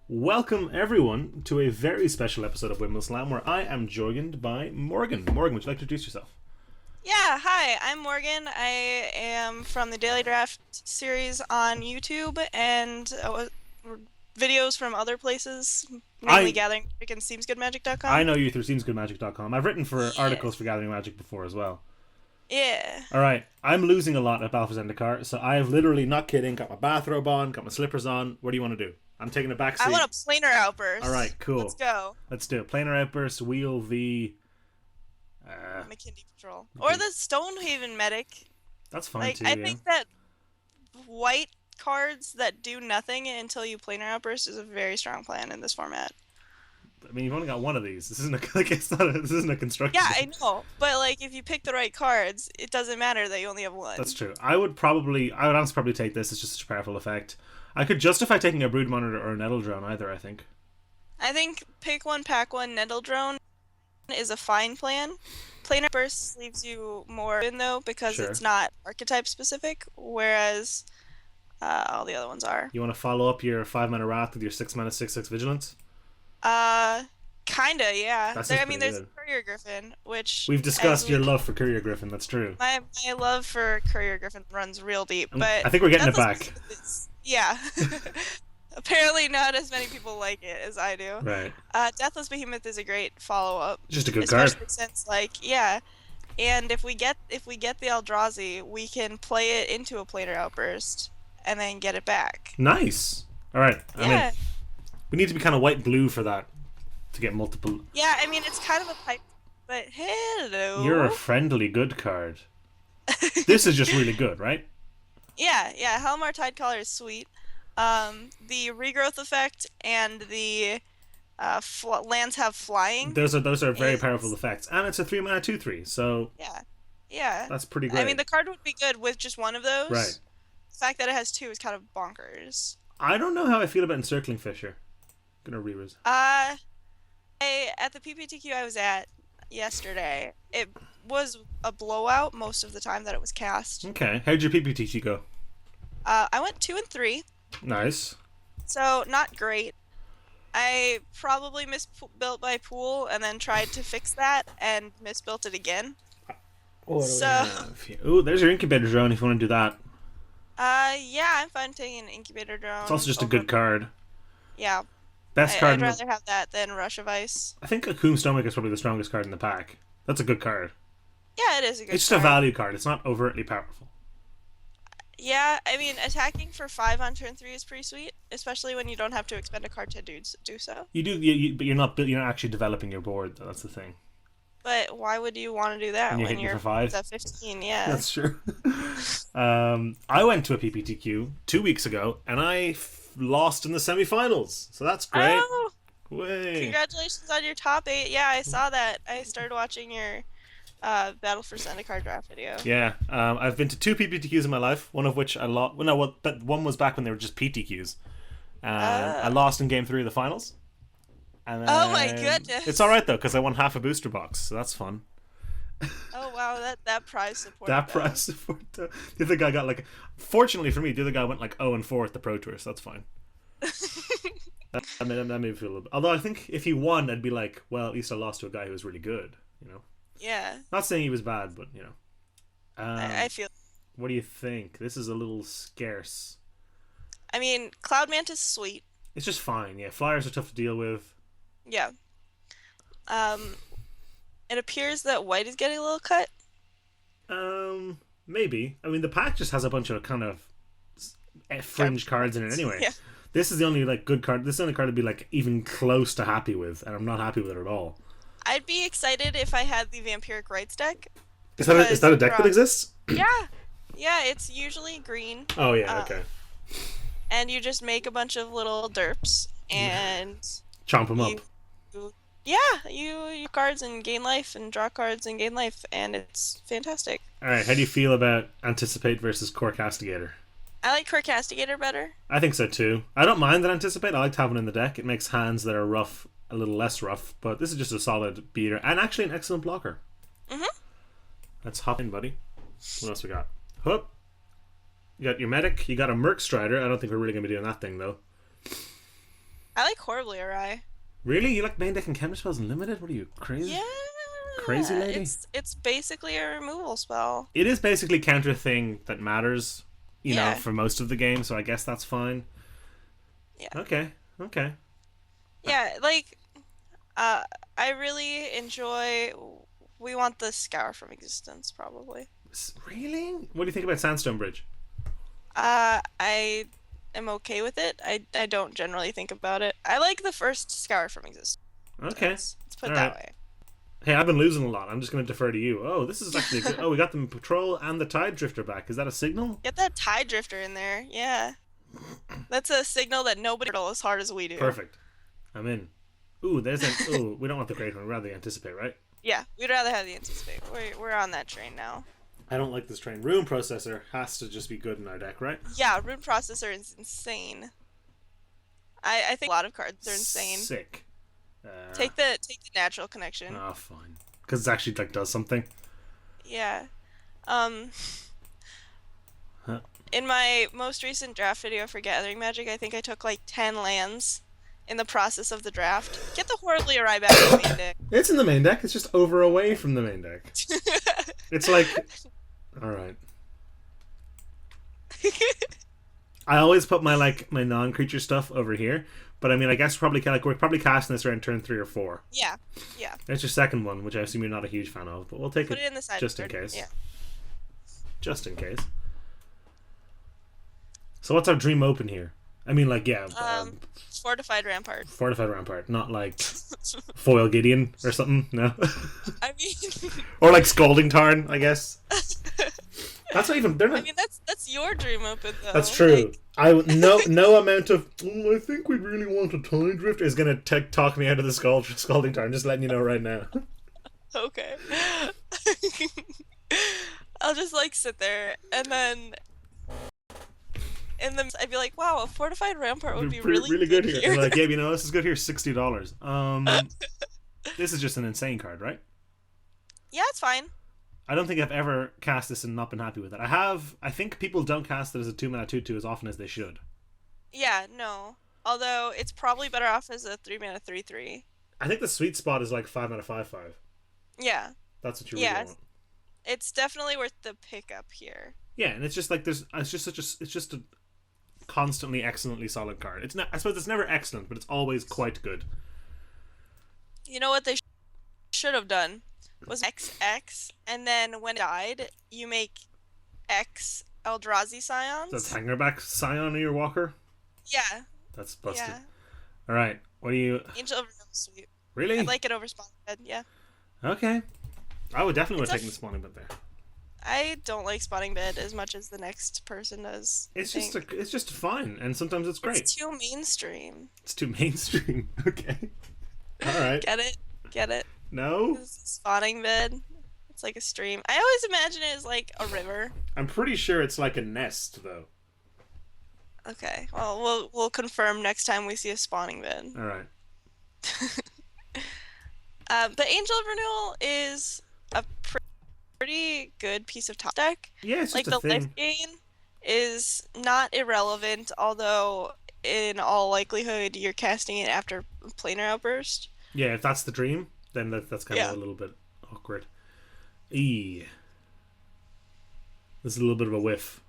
Welcome everyone to a very special episode of Windmill Slam where I am joined by Morgan. Morgan, would you like to introduce yourself? Yeah, hi, I'm Morgan. I am from the Daily Draft series on YouTube and videos from other places, mainly I Gathering Magic and I SeemsGoodMagic.com. know you through SeemsGoodMagic.com. I've written for Yeah. articles for Gathering Magic before as well. Yeah. Alright, I'm losing a lot at Balfour's Zendikar, so I have literally, not kidding, got my bathrobe on, got my slippers on. What do you want to do? I'm taking a back I seat. want a planar outburst. Alright, cool. Let's go. Let's do it. Planar Outburst, Wheel V. McKinley Patrol. Or the Stonehaven Medic. That's fine Like, too, I yeah. think that white cards that do nothing until you planar outburst is a very strong plan in this format. I mean, you've only got one of these. This isn't this isn't a construction. Yeah, I know. But, like, if you pick the right cards, it doesn't matter that you only have one. That's true. I would honestly probably take this. It's just such a powerful effect. I could justify taking a Brood Monitor or a Nettle Drone either, I think. I think pick one, pack one, Nettle Drone is a fine plan. Planar Burst leaves you more in though because Sure. it's not archetype specific, whereas all the other ones are. You want to follow up your 5-mana Wrath with your 6-mana 6/6 Vigilance? Kinda, yeah. That There, seems I mean, pretty there's good. Courier Griffin, which We've discussed your we- love for Courier Griffin. That's true. my love for Courier Griffin runs real deep, but I think we're getting it Deathless back. Behemoth yeah. Apparently, not as many people like it as I do. Right. Deathless Behemoth is a great follow-up. Just a good card. Especially since, like, yeah, and if we get the Eldrazi, we can play it into a planar outburst and then get it back. Nice. All right. I Yeah, mean, we need to be kind of white-blue for that to get multiple. yeah. I mean, it's kind of a pipe, but hello. You're a friendly good card. This is just really good, right? Yeah, yeah. Helmar Tidecaller is sweet. The regrowth effect and the lands have flying. Those are very is- powerful effects, and it's a 3-mana 2/3, so Yeah, yeah. that's pretty great. I mean, the card would be good with just one of those. Right. The fact that it has two is kind of bonkers. I don't know how I feel about Encircling Fisher. Gonna reread. At the PPTQ I was at yesterday, it was a blowout most of the time that it was cast. Okay, how'd your PPTC go? I went 2 and 3, Nice. so not great. I probably misbuilt my pool and then tried to fix that and misbuilt it again. Ooh, there's your Incubator Drone if you want to do that. Yeah, I'm fine taking an Incubator Drone. It's also just a good card. Yeah, Best card. I'd rather have that than Rush of Ice. I think Akum Stomach is probably the strongest card in the pack. That's a good card. Yeah, it is a good It's just card. a value card. It's not overtly powerful. Yeah, I mean, attacking for 5 on turn 3 is pretty sweet, especially when you don't have to expend a card to do so. You do, but you're not actually developing your board. That's the thing. But why would you want to do that And you're when hitting you're for 5? at 15? Yeah. That's true. I went to a PPTQ 2 weeks ago, and I lost in the semifinals. So that's great. Oh, Way. congratulations on your top 8. Yeah, I saw that. I started watching your Battle for Zendikar draft video. Yeah, I've been to 2 PPTQs in my life. One of which I lost. Well, no, but one was back when they were just PTQs. I lost in game 3 of the finals. And then, Oh my goodness. It's all right though, because I won half a booster box, so that's fun. Oh wow, that prize support. That though. prize support. The other guy got like. Fortunately for me, the other guy went like 0-4 at the Pro Tour, so that's fine. that made me feel a little bit. Although I think if he won, I'd be like, well, at least I lost to a guy who was really good. You know. Yeah, Not saying he was bad, but you know. I feel. What do you think? This is a little scarce. I mean, Cloud Mantis is sweet. It's just fine. Yeah, flyers are tough to deal with. Yeah. It appears that white is getting a little cut. Maybe. I mean, the pack just has a bunch of kind of fringe cards in it anyway. Yeah. This is the only like good card. This is the only card I'd be like even close to happy with, and I'm not happy with it at all. I'd be excited if I had the Vampiric Rites deck. Is that a deck that exists? Yeah. Yeah, it's usually green. Oh yeah, okay. And you just make a bunch of little derps and Chomp them up. you cards and gain life and draw cards and gain life, and it's fantastic. All right, how do you feel about Anticipate versus Core Castigator? I like Core Castigator better. I think so too. I don't mind that Anticipate. I like to have it in the deck. It makes hands that are rough a little less rough, but this is just a solid beater and actually an excellent blocker. Let's hop in, buddy. What else we got? Hup. You got your medic. You got a Merc Strider. I don't think we're really going to be doing that thing, though. I like horribly awry. Really? You like main deck and counter spells unlimited? What are you, crazy? Yeah. Crazy lady? It's basically a removal spell. It is basically counter thing that matters, you know, Yeah. for most of the game, so I guess that's fine. Yeah. Okay. Yeah, like, I really enjoy. We want the Scour from Existence, probably. Really? What do you think about Sandstone Bridge? I am okay with it. I don't generally think about it. I like the first Scour from Existence. Okay. Let's put it All that right. way. Hey, I've been losing a lot. I'm just going to defer to you. Oh, this is actually good. Oh, we got the Patrol and the Tide Drifter back. Is that a signal? Get that Tide Drifter in there. Yeah. That's a signal that nobody hurdle as hard as we do. Perfect. I'm in. Ooh, there's an... Ooh, we don't want the Great One. We'd rather anticipate, right? Yeah, we'd rather have the Anticipate. We're on that train now. I don't like this train. Rune Processor has to just be good in our deck, right? Yeah, Rune Processor is insane. I think a lot of cards are insane. Sick. Take the Natural Connection. Oh, fine. Because it actually like does something. Yeah. Huh. In my most recent draft video for Gathering Magic, I think I took like 10 lands in the process of the draft. Get the Horribly Awry back in the main deck. It's in the main deck. It's just over away from the main deck. It's like... Alright. I always put my my non-creature stuff over here, but I mean, I guess we're probably casting this around turn 3 or 4. Yeah. It's your second one, which I assume you're not a huge fan of, but we'll take Put it in the side just in card. case. Yeah. Just in case. So what's our dream open here? I mean, like, yeah, Fortified Rampart. Fortified Rampart, not like Foil Gideon or something. No. I mean, or like Scalding Tarn, I guess. That's not even. They're not. I mean, that's your dream open though. That's true. Like... no amount of. Oh, I think we'd really want a Tide Drift is gonna talk me out of the Scalding Tarn. Just letting you know right now. Okay. I'll just like sit there and then. And then I'd be like, "Wow, a Fortified Rampart would be really good here." You're like, yeah, you know, this is good here. $60. This is just an insane card, right? Yeah, it's fine. I don't think I've ever cast this and not been happy with it. I think people don't cast it as a 2-mana 2/2 as often as they should. Yeah, no. Although it's probably better off as a 3-mana 3/3. I think the sweet spot is like 5-mana 5/5. Yeah. That's what you really want. It's definitely worth the pickup here. Yeah, and it's just like it's just a constantly excellently solid card. It's not. I suppose it's never excellent, but it's always quite good. You know what they should have done was XX, and then when it died, you make X Eldrazi Scions. That's Hangerback Scion or your Walker? Yeah. That's busted. Yeah. Alright, what do you... Angel of Renewal Sweep. Really? I like it over Spawning Bed, yeah. Okay. I would definitely want to take the Spawning Bed there. I don't like Spawning Bed as much as the next person does. It's just fine, and sometimes it's great. It's too mainstream. It's too mainstream. Okay. Alright. Get it? No? Spawning Bed. It's like a stream. I always imagine it as like a river. I'm pretty sure it's like a nest, though. Okay. Well, we'll confirm next time we see a Spawning Bed. All right. But Angel of Renewal is a pretty good piece of top deck. Yeah, it's like just a the thing. lift gain is not irrelevant, although in all likelihood you're casting it after Planar Outburst. Yeah, if that's the dream, then that's kind of a little bit awkward. This is a little bit of a whiff.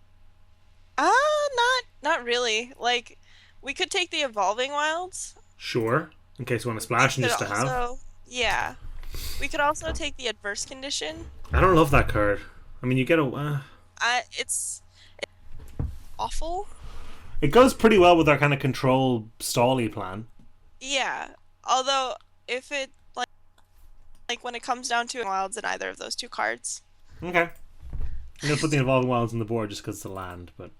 Not really. Like, we could take the Evolving Wilds. Sure, in case you want to splash and just to have. Yeah. We could also take the Adverse Condition. I don't love that card. I mean, you get a... It's awful. It goes pretty well with our kind of control stally plan. Yeah. Although, if it, like when it comes down to wilds in either of those two cards. Okay. I'm going to put the Evolving Wilds on the board just because it's a land, but...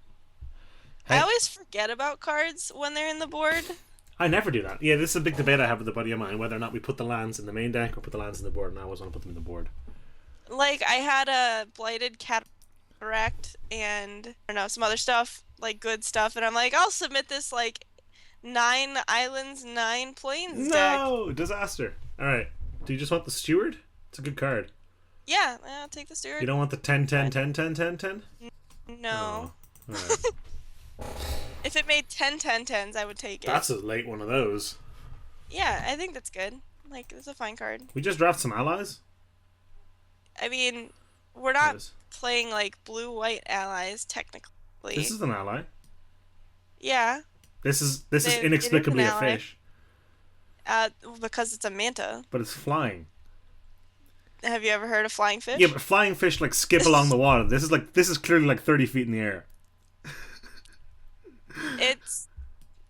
Hey. I always forget about cards when they're in the board. I never do that. Yeah, this is a big debate I have with a buddy of mine, whether or not we put the lands in the main deck or put the lands in the board, and I always want to put them in the board. Like, I had a Blighted Cataract and, I don't know, some other stuff, like good stuff, and I'm like, I'll submit this, like, 9 islands, 9 plains deck. No! Disaster. Alright. Do you just want the Steward? It's a good card. Yeah, I'll take the Steward. You don't want the 10-10-10-10-10-10? No. Oh. Alright. If it made 10/10/10s, I would take it. That's a late one of those. Yeah, I think that's good. Like, it's a fine card. We just draft some allies? I mean, we're not Yes. playing, like, blue-white allies, technically. This is an ally. Yeah. This is It is inexplicably an a ally. fish. Because it's a manta. But it's flying. Have you ever heard of flying fish? Yeah, but flying fish like skip along the water. This is clearly like 30 feet in the air.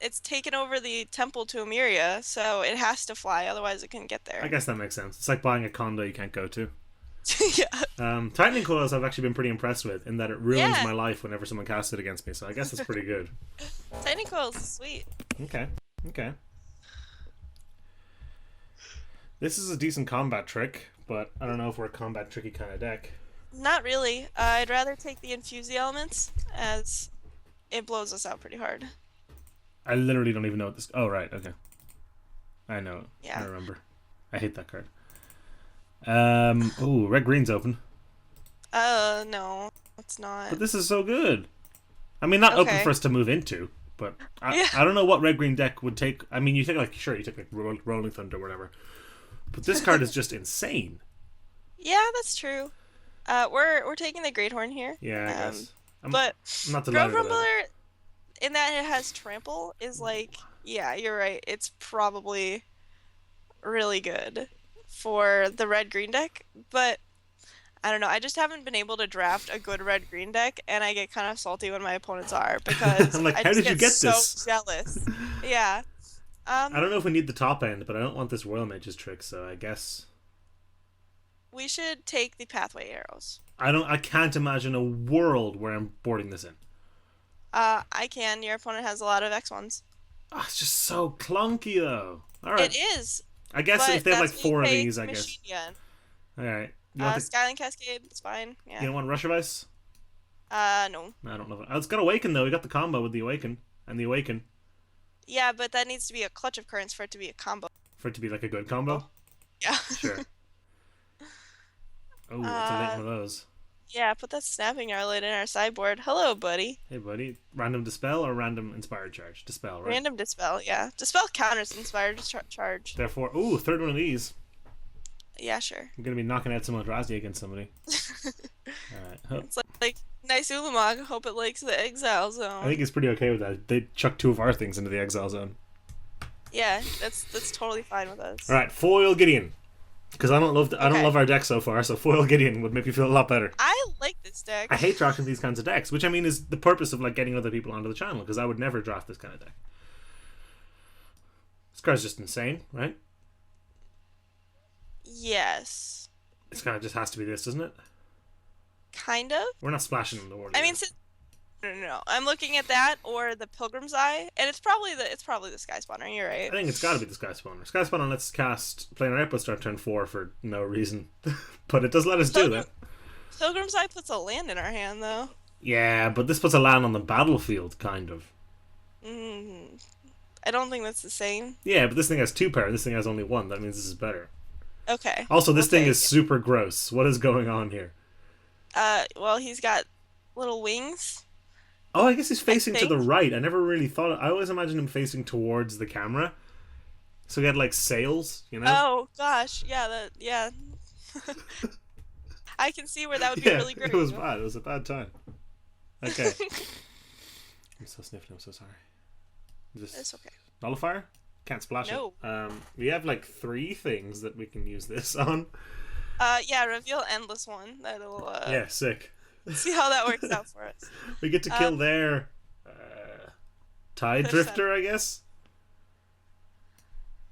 It's taken over the temple to Emiria, so it has to fly, otherwise it couldn't get there. I guess that makes sense. It's like buying a condo you can't go to. Yeah. Tightening coils I've actually been pretty impressed with in that it ruins Yeah. my life whenever someone casts it against me, so I guess it's pretty good. Tiny coils is sweet. Okay. This is a decent combat trick, but I don't know if we're a combat tricky kind of deck. Not really. I'd rather take the infuse the elements, as it blows us out pretty hard. I literally don't even know what this... Oh, right, okay. I know. Yeah. I remember. I hate that card. Ooh, red-green's open. No, it's not. But this is so good. I mean, not open Okay. for us to move into, but Yeah. I don't know what red-green deck would take... I mean, you take, like, sure, you take, like, Rolling Thunder or whatever. But this card is just insane. Yeah, that's true. We're taking the Great Horn here. Yeah, I guess. But I'm not Grove delighted about it. Rumbler, in that it has trample, is like, yeah, you're right. It's probably really good for the red-green deck, but I don't know. I just haven't been able to draft a good red-green deck, and I get kind of salty when my opponents are because I'm like, I how just did you get so this? jealous. Yeah. I don't know if we need the top end, but I don't want this Royal Mage's trick, so I guess... We should take the pathway arrows. I can't imagine a world where I'm boarding this in. I can. Your opponent has a lot of X1s. Oh, it's just so clunky, though. All right. It is. I guess but if they have like that's when you 4 of take these, I guess. Machine Gun. All right. You want, Skyline Cascade, it's fine. Yeah. you don't want Rush of Ice? No. I don't know. It's got Awaken, though. We got the combo with the Awaken and the Awaken Yeah, but that needs to be a clutch of currents for it to be a combo. for it to be like a good combo. Yeah. Sure. Oh, it's a late one of those. Yeah, put that snapping arrowlet in our sideboard. Hello, buddy. Hey, buddy. Random Dispel or random Inspired Charge? Dispel, right? Random Dispel, yeah. Dispel counters Inspired Charge. Therefore, ooh, third one of these. Yeah, sure. I'm going to be knocking out some Eldrazi against somebody. Alright. Oh, It's like nice Ulamog. Hope it likes the Exile Zone. I think he's pretty okay with that. They chucked 2 of our things into the Exile Zone. Yeah, that's totally fine with us. Alright, Foil Gideon. Because I don't Okay. love our deck so far, so Foil Gideon would make me feel a lot better. I like this deck. I hate drafting these kinds of decks, which I mean is the purpose of like getting other people onto the channel, because I would never draft this kind of deck. This card's just insane, right? Yes. This kind of just has to be this, doesn't it? Kind of. We're not splashing in the water. I mean, no. I'm looking at that or the Pilgrim's Eye, and it's probably the Sky Spawner. You're right. I think it's got to be the Sky Spawner. Sky Spawner lets us cast Planar Outpost start turn 4 for no reason, but it does let us do that. Pilgrim's Eye puts a land in our hand, though. Yeah, but this puts a land on the battlefield, kind of. I don't think that's the same. Yeah, but this thing has 2 power. This thing has only 1. That means this is better. Okay. Also, this thing Okay. is super gross. What is going on here? Well, he's got little wings. Oh, I guess he's facing to think. the right. I never really thought... I always imagined him facing towards the camera. So he had, like, sails, you know? Oh gosh, yeah. I can see where that would be really great. It was bad. It was a bad time. Okay. I'm so sniffling. I'm so sorry. Is this It's okay. nullifier? Can't splash No. it. We have, like, 3 things that we can use this on. Yeah, reveal endless one. That'll Yeah, sick. see how that works out for us. We get to kill their Tide Push Drifter, I guess?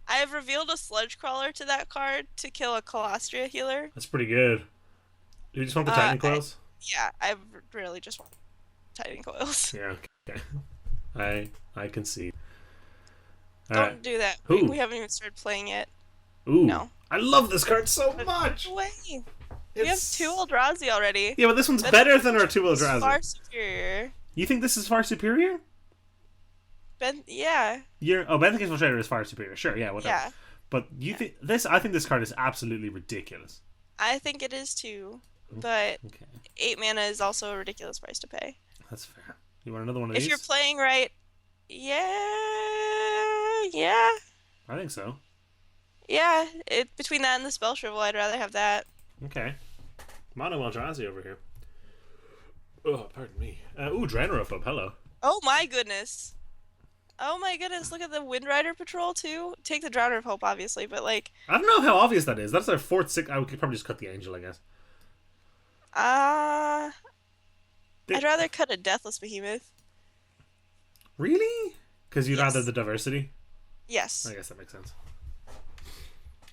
I have revealed a Sludge Crawler to that card to kill a Colostria healer. That's pretty good. Do you just want the Titan Coils? Yeah, I really just want Titan Coils. Yeah, okay. I concede. Don't Alright. do that. Who? We haven't even started playing it. Ooh. No. I love this card so much! No way. We have 2 Eldrazi already. Yeah, but this one's That's better than our 2 It's far Eldrazi. superior. You think this is far superior? Yeah. Benthic Infiltrator is far superior. Sure, yeah, whatever. Yeah. But you think this? I think this card is absolutely ridiculous. I think it is too. But Okay, 8 mana is also a ridiculous price to pay. that's fair. You want another one of If these? you're playing right, Yeah, yeah, I think so. yeah. Between that and the spell shrivel, I'd rather have that. Okay. Mono Eldrazi over here. Oh, pardon me. Ooh, Draenor up. Hello. Oh my goodness. Oh my goodness, look at the Windrider Patrol too. Take the Drowner of Hope, obviously, but like, I don't know how obvious that is. That's our fourth, six. I could probably just cut the Angel, I guess. uh, They, I'd rather cut a Deathless Behemoth. really? Because you'd rather Yes. the diversity? Yes. I guess that makes sense.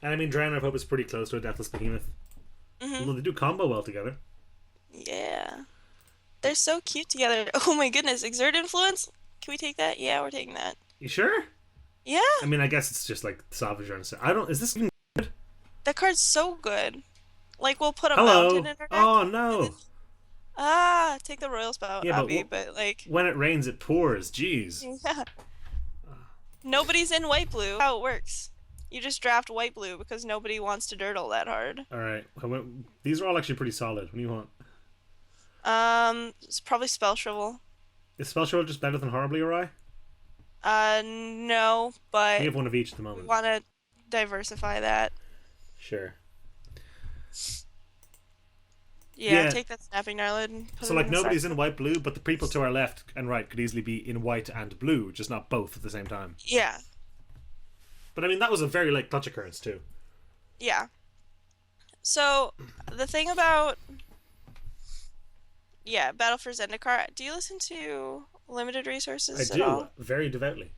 And I mean, Draenor of Hope is pretty close to a Deathless Behemoth. Although they do combo well together. Yeah. They're so cute together. Oh my goodness, Exert Influence? Can we take that? Yeah, we're taking that. You sure? Yeah, I mean, I guess it's just like Salvager and I don't. Is this even good? that card's so good. Like, we'll put a mountain Hello? in our deck. Oh, And then, no. take the Royal Spout, Yeah, Abby, but like, when it rains, it pours. Jeez. yeah. Nobody's in white-blue. How it works. You just draft white-blue because nobody wants to dirtle that hard. Alright. These are all actually pretty solid. What do you want? It's probably Spell Shrivel. Is Spell Shrivel just better than Horribly Awry? No, but We have one of each at the we moment. want to diversify that. Sure. Yeah, Yeah. take that Snapping Gnarlid and put So, it like, in the nobody's side. in white blue, but the people to our left and right could easily be in white and blue, just not both at the same time. Yeah, But I mean, that was a very late clutch occurrence, too. yeah. So, the thing about... Yeah, Battle for Zendikar. Do you listen to Limited Resources I at all? do, very devoutly.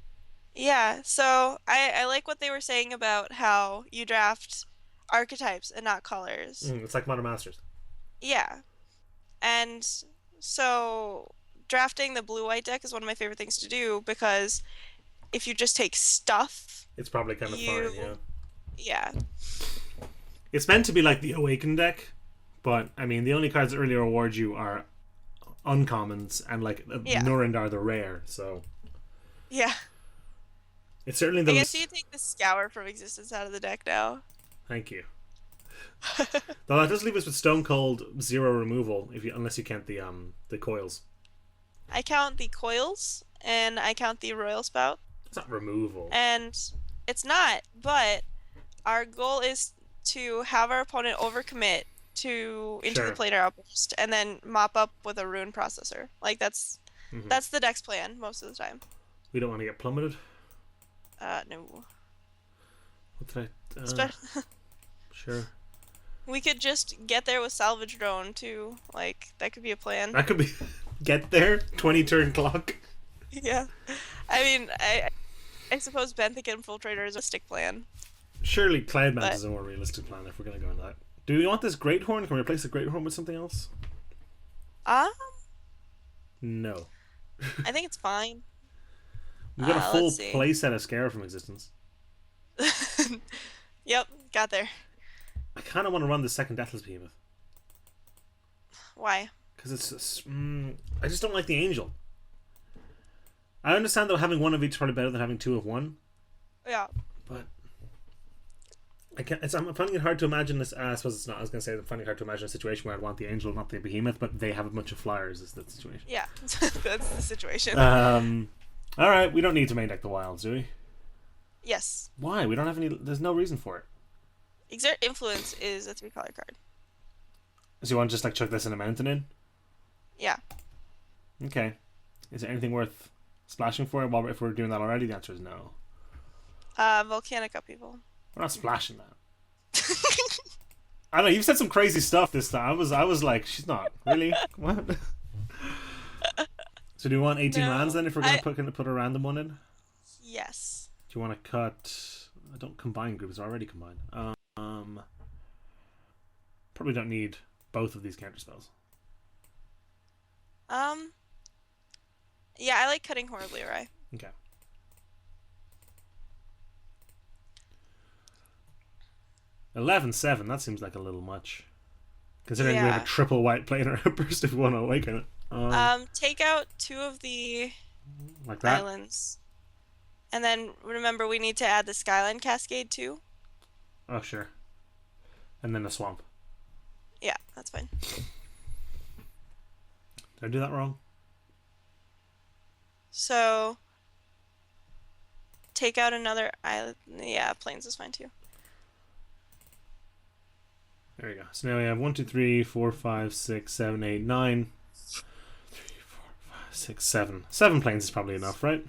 Yeah, so I like what they were saying about how you draft archetypes and not colors. It's like Modern Masters. Yeah. And so drafting the blue-white deck is one of my favorite things to do because if you just take stuff, It's probably kind of fine, yeah. yeah. It's meant to be like the Awakened deck, but I mean, the only cards that really reward you are uncommons, and like Yeah. Nurendar the rare, so Yeah. it's certainly I the. guess you take the Scour from Existence out of the deck now. Thank you. Though that does leave us with Stone Cold 0 removal, unless you count the coils. I count the coils and I count the Royal Spout. It's not removal. And it's not, but our goal is to have our opponent overcommit into Sure. the planar outburst and then mop up with a rune processor. Like that's the deck's plan most of the time. We don't want to get plummeted. No. What did I? Spe- Sure. we could just get there with Salvage Drone too. Like that could be a plan. That could be. Get there. 20 turn clock. Yeah. I mean, I suppose Benthic Infiltrator is a stick plan. Surely Cloud Mount But- is a more realistic plan if we're going to go into that. Do we want this Great Horn? Can we replace the Great Horn with something else? Um, No. I think it's fine. We've got a full let's see. playset of Scare from Existence. Yep, got there. I kind of want to run the second Deathless Behemoth. Why? Because I just don't like the Angel. I understand though having one of each is probably better than having two of one, Yeah. but I'm finding it hard to imagine this. I suppose it's not. I was going to say I'm finding it hard to imagine a situation where I'd want the Angel, not the Behemoth, but they have a bunch of flyers. Is the situation? Yeah, that's the situation. All right, we don't need to main deck the Wilds, do we? Yes. Why? We don't have any. There's no reason for it. Exert Influence is a 3-color card. So you want to just like chuck this in a mountain in? Yeah. Okay. Is there anything worth splashing for? Well, if we're doing that already, the answer is no. Volcanic Upheaval. We're not splashing that. I don't know. You've said some crazy stuff this time. I was like, she's not really. What? So do you want 18 No, lands then? If we're gonna put a random one in, do Yes. you want to cut? I don't combine groups. Are already combined. Probably don't need both of these counter spells. Yeah, I like cutting horribly awry. Okay. $11-7. That seems like a little much, considering we have Yeah. a triple white planar burst if we want to awaken it. Take out 2 of the Like that. islands. And then remember we need to add the Skyline Cascade too. Oh sure. And then a swamp. Yeah, that's fine. Did I do that wrong? So take out another island. Yeah, plains is fine too. There we go. So now we have 1, 2, 3, 4, 5, 6, 7, 8, 9. 3, 4, 5, 6, 7. 7 planes is probably enough, right?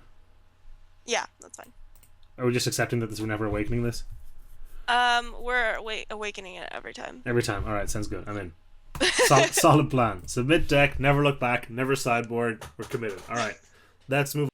Yeah, that's fine. Are we just accepting that we're never awakening this? We're awakening it every time. Every time. Alright, sounds good. I'm in. Solid plan. Submit deck, never look back, never sideboard. We're committed. Alright. Let's move